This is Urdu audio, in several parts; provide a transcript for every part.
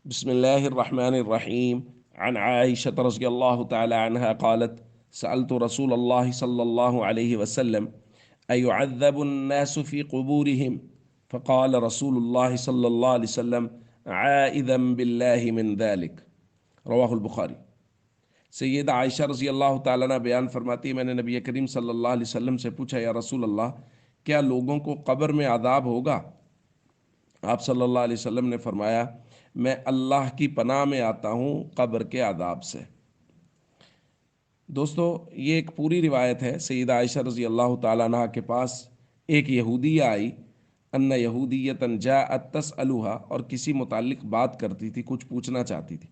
بسم الله الرحمن الرحيم. عن عائشة رضي الله تعالى عنها قالت: سألت رسول الله صلى الله عليه وسلم: أيعذب الناس في قبورهم؟ فقال رسول الله صلى الله عليه وسلم: عائذا بالله من ذلك. رواہ البخاری۔ سید عائشہ رضی اللہ تعالیٰ عنہ بیان فرماتی ہے، میں نے نبی کریم صلی اللہ علیہ وسلم سے پوچھا، یا رسول اللہ، کیا لوگوں کو قبر میں عذاب ہوگا؟ آپ صلی اللہ علیہ وسلم نے فرمایا: میں اللہ کی پناہ میں آتا ہوں قبر کے عذاب سے۔ دوستو، یہ ایک پوری روایت ہے۔ سیدہ عائشہ رضی اللہ تعالیٰ عنہ کے پاس ایک یہودیہ آئی، ان یہودیتن جاءت تسألها، اور کسی متعلق بات کرتی تھی، کچھ پوچھنا چاہتی تھی۔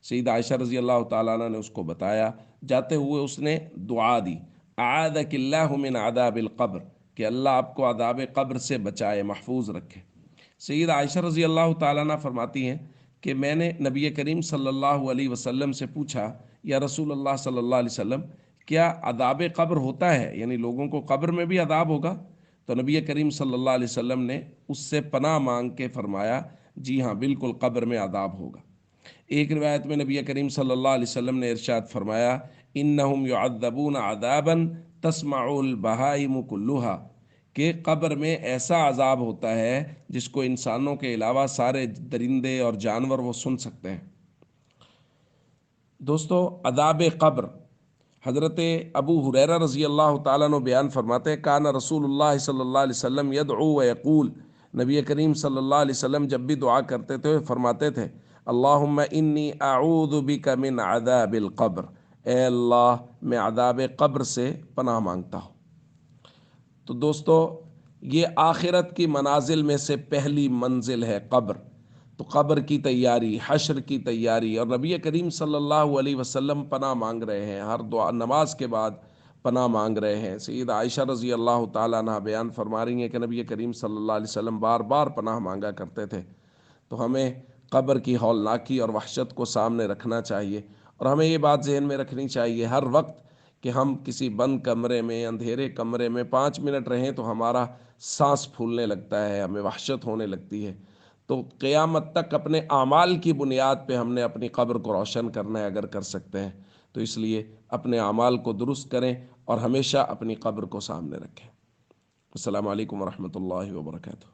سیدہ عائشہ رضی اللہ تعالیٰ عنہ نے اس کو بتایا۔ جاتے ہوئے اس نے دعا دی، اعاذک اللہ من عذاب القبر، کہ اللہ آپ کو عذاب قبر سے بچائے، محفوظ رکھے۔ سید عائشہ رضی اللہ تعالیٰ عنہ فرماتی ہیں کہ میں نے نبی کریم صلی اللہ علیہ وسلم سے پوچھا، یا رسول اللہ صلی اللہ علیہ وسلم، کیا عذاب قبر ہوتا ہے؟ یعنی لوگوں کو قبر میں بھی عذاب ہوگا؟ تو نبی کریم صلی اللہ علیہ وسلم نے اس سے پناہ مانگ کے فرمایا، جی ہاں، بالکل قبر میں عذاب ہوگا۔ ایک روایت میں نبی کریم صلی اللہ علیہ وسلم نے ارشاد فرمایا، انہم یعذبون عذابا تسمع البہائم کلھا، کہ قبر میں ایسا عذاب ہوتا ہے جس کو انسانوں کے علاوہ سارے درندے اور جانور وہ سن سکتے ہیں۔ دوستو، عذاب قبر، حضرت ابو ہریرہ رضی اللہ تعالیٰ عنہ بیان فرماتے ہیں، کان رسول اللہ صلی اللہ علیہ وسلم یدعو و یقول، نبی کریم صلی اللہ علیہ وسلم جب بھی دعا کرتے تھے فرماتے تھے، اللہم انی اعوذ بک من عذاب القبر، اے اللہ، میں عذاب قبر سے پناہ مانگتا ہوں۔ تو دوستو، یہ آخرت کی منازل میں سے پہلی منزل ہے قبر۔ تو قبر کی تیاری، حشر کی تیاری، اور نبی کریم صلی اللہ علیہ وسلم پناہ مانگ رہے ہیں، ہر دعا نماز کے بعد پناہ مانگ رہے ہیں۔ سید عائشہ رضی اللہ تعالیٰ عنہ بیان فرما رہی ہیں کہ نبی کریم صلی اللہ علیہ وسلم بار بار پناہ مانگا کرتے تھے۔ تو ہمیں قبر کی ہولناکی اور وحشت کو سامنے رکھنا چاہیے، اور ہمیں یہ بات ذہن میں رکھنی چاہیے ہر وقت کہ ہم کسی بند کمرے میں، اندھیرے کمرے میں 5 منٹ رہیں تو ہمارا سانس پھولنے لگتا ہے، ہمیں وحشت ہونے لگتی ہے۔ تو قیامت تک اپنے اعمال کی بنیاد پہ ہم نے اپنی قبر کو روشن کرنا ہے، اگر کر سکتے ہیں تو اس لیے اپنے اعمال کو درست کریں اور ہمیشہ اپنی قبر کو سامنے رکھیں۔ السلام علیکم ورحمۃ اللہ وبرکاتہ۔